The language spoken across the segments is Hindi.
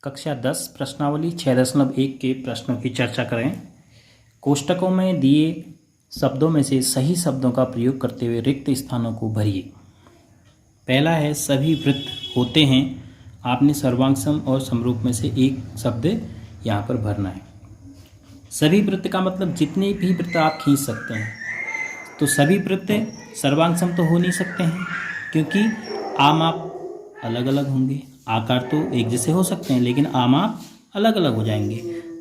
कक्षा 10 प्रश्नावली 6.1 के प्रश्नों की चर्चा करें। कोष्टकों में दिए शब्दों में से सही शब्दों का प्रयोग करते हुए रिक्त स्थानों को भरिए। पहला है सभी वृत्त होते हैं। आपने सर्वांग और समरूप में से एक शब्द यहाँ पर भरना है। सभी वृत्त का मतलब जितने भी वृत्त आप खींच सकते हैं। तो सभी वृत्त सर्वांग तो हो नहीं सकते हैं क्योंकि आमाप अलग अलग होंगे। आकार तो एक जैसे हो सकते हैं लेकिन आमाप अलग अलग हो जाएंगे।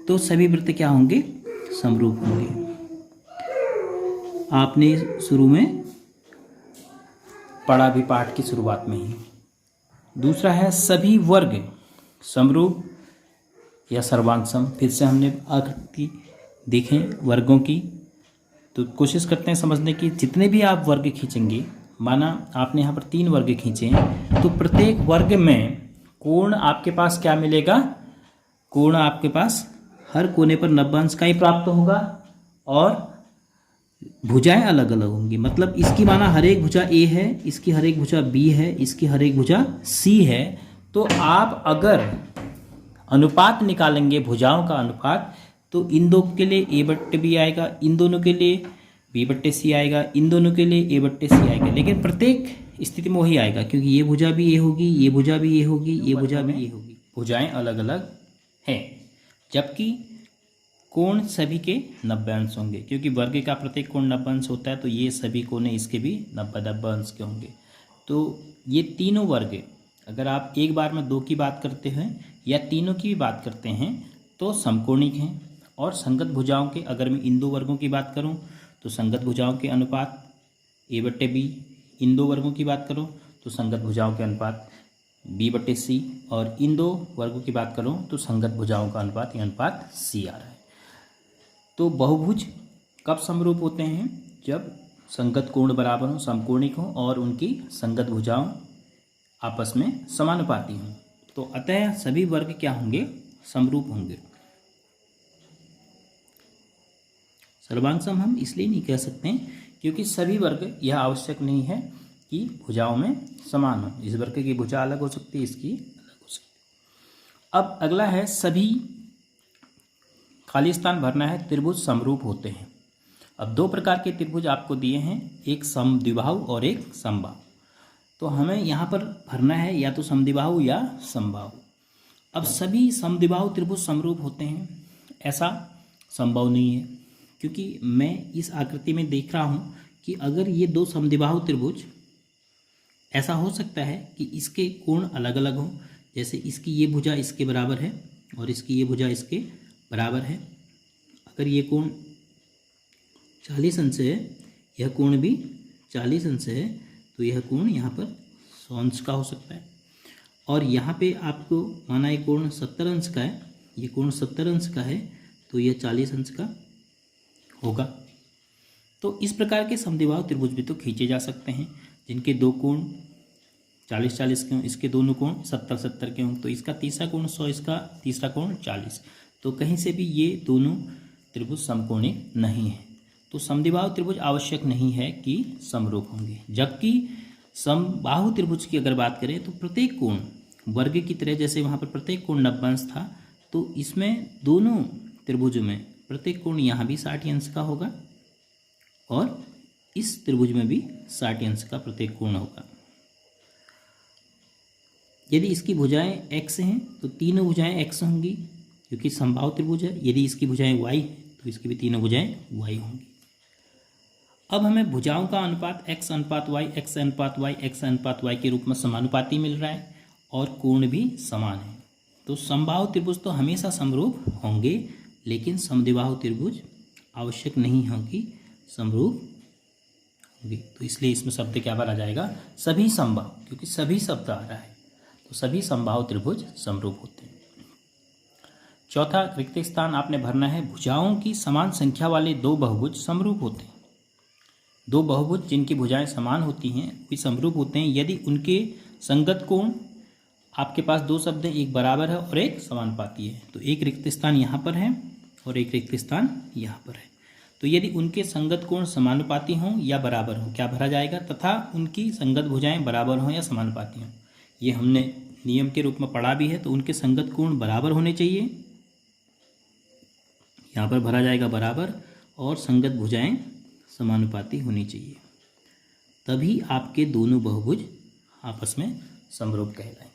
तो सभी वृत्त क्या होंगे? समरूप होंगे। आपने शुरू में पढ़ा भी पाठ की शुरुआत में ही। दूसरा है सभी वर्ग समरूप या सर्वांग सम। फिर से हमने आकृति देखें वर्गों की, तो कोशिश करते हैं समझने की। जितने भी आप वर्ग खींचेंगे, माना आपने यहाँ पर 3 वर्ग खींचे हैं, तो प्रत्येक वर्ग में कोण आपके पास क्या मिलेगा? कोण आपके पास हर कोने पर 90 अंश का ही प्राप्त होगा और भुजाएं अलग अलग होंगी। मतलब इसकी माना हर एक भुजा ए है, इसकी हर एक भुजा बी है, इसकी हर एक भुजा सी है। तो आप अगर अनुपात निकालेंगे, भुजाओं का अनुपात, तो इन दो के लिए a/b आएगा, इन दोनों के लिए b/c आएगा, इन दोनों के लिए a/c आएगा। लेकिन प्रत्येक स्थिति में वही आएगा क्योंकि ये भुजा भी ये होगी, ये भुजा भी ये होगी, ये भुजा भी ये होगी। भुजाएं अलग अलग हैं, जबकि कोण सभी के 90 अंश होंगे क्योंकि वर्ग का प्रत्येक कोण 90 अंश होता है। तो ये सभी कोण इसके भी 90 अंश के होंगे। तो ये तीनों वर्ग अगर आप एक बार में 2 की बात करते हैं या तीनों की भी बात करते हैं तो समकोणिक हैं। और संगत भुजाओं के अगर मैं इन 2 वर्गों की बात करूं तो संगत भुजाओं के अनुपात a/b, इन 2 वर्गों की बात करूं तो संगत भुजाओं के अनुपात b/c, और इन 2 वर्गों की बात करूं तो संगत भुजाओं का अनुपात, ये अनुपात c आ रहा है। तो बहुभुज कब समरूप होते हैं? जब संगत कोण बराबर हों, समकोणिक हों और उनकी संगत भुजाओं आपस में समानुपाती हों। तो अतः सभी वर्ग क्या होंगे? समरूप होंगे। सर्वांग सम हम इसलिए नहीं कह सकते हैं क्योंकि सभी वर्ग यह आवश्यक नहीं है कि भुजाओं में समान हो। इस वर्ग की भुजा अलग हो सकती है, इसकी अलग हो सकती है। अब अगला है सभी खाली स्थान भरना है। त्रिभुज समरूप होते हैं। अब 2 प्रकार के त्रिभुज आपको दिए हैं, एक समद्विबाहु और एक समबाहु। तो हमें यहाँ पर भरना है या तो समद्विबाहु या समबाहु। अब सभी समद्विबाहु त्रिभुज समरूप होते हैं ऐसा संभव नहीं है क्योंकि मैं इस आकृति में देख रहा हूँ कि अगर ये 2 समद्विबाहु त्रिभुज, ऐसा हो सकता है कि इसके कोण अलग अलग हों। जैसे इसकी ये भुजा इसके बराबर है और इसकी ये भुजा इसके बराबर है। अगर ये कोण 40 अंश है, यह कोण भी 40 अंश है, तो यह कोण यहाँ पर 100 अंश का हो सकता है। और यहाँ पे आपको माना ये कोण 70 अंश का है, ये कोण 70 अंश का है, तो यह 40 अंश का होगा। तो इस प्रकार के समद्विबाहु त्रिभुज भी तो खींचे जा सकते हैं जिनके 2 कोण 40-40 के हों, इसके दोनों कोण 70-70 के हों। तो इसका तीसरा कोण 100, इसका तीसरा कोण 40। तो कहीं से भी ये दोनों त्रिभुज समकोणिक नहीं है। तो समद्विबाहु त्रिभुज आवश्यक नहीं है कि समरूप होंगे। जबकि समबाहु त्रिभुज की अगर बात करें तो प्रत्येक कोण वर्ग की तरह, जैसे वहाँ पर प्रत्येक कोण 90 अंश था, तो इसमें दोनों त्रिभुज में प्रत्येक कोण यहाँ भी 60 अंश का होगा और इस त्रिभुज में भी 60 अंश का प्रत्येक कोण होगा। यदि इसकी भुजाएं x हैं तो तीनों भुजाएं x होंगी क्योंकि समबाहु त्रिभुज है। यदि इसकी भुजाएं y है तो इसकी भी तीनों भुजाएं y होंगी। अब हमें भुजाओं का अनुपात x अनुपात y, x अनुपात y, x अनुपात y के रूप में समानुपाती मिल रहा है और कोण भी समान है। तो समबाहु त्रिभुज तो हमेशा समरूप होंगे, लेकिन समद्विबाहु त्रिभुज आवश्यक नहीं होगी समरूप होंगे। तो इसलिए इसमें शब्द क्या भरा जाएगा? सभी समबाहु, क्योंकि सभी शब्द आ रहा है। तो सभी समबाहु त्रिभुज समरूप होते हैं। चौथा रिक्त स्थान आपने भरना है। भुजाओं की समान संख्या वाले 2 बहुभुज समरूप होते हैं। 2 बहुभुज जिनकी भुजाएं समान होती हैं वे समरूप होते हैं यदि उनके संगत कोण, आपके पास 2 शब्द हैं, एक बराबर है और एक समानुपाती है। तो एक रिक्त स्थान यहाँ पर है और एक रिक्त स्थान यहाँ पर है। तो यदि उनके संगत कोण समानुपाती हों या बराबर हों, क्या भरा जाएगा? तथा उनकी संगत भुजाएं बराबर हों या समानुपाती हों। ये हमने नियम के रूप में पढ़ा भी है, तो उनके संगत कोण बराबर होने चाहिए। यहाँ पर भरा जाएगा बराबर, और संगत भुजाएं समानुपाती होनी चाहिए, तभी आपके दोनों बहुभुज आपस में समरूप कहलाएंगे।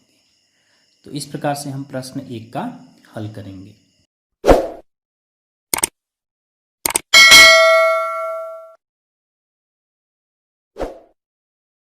तो इस प्रकार से हम प्रश्न 1 का हल करेंगे।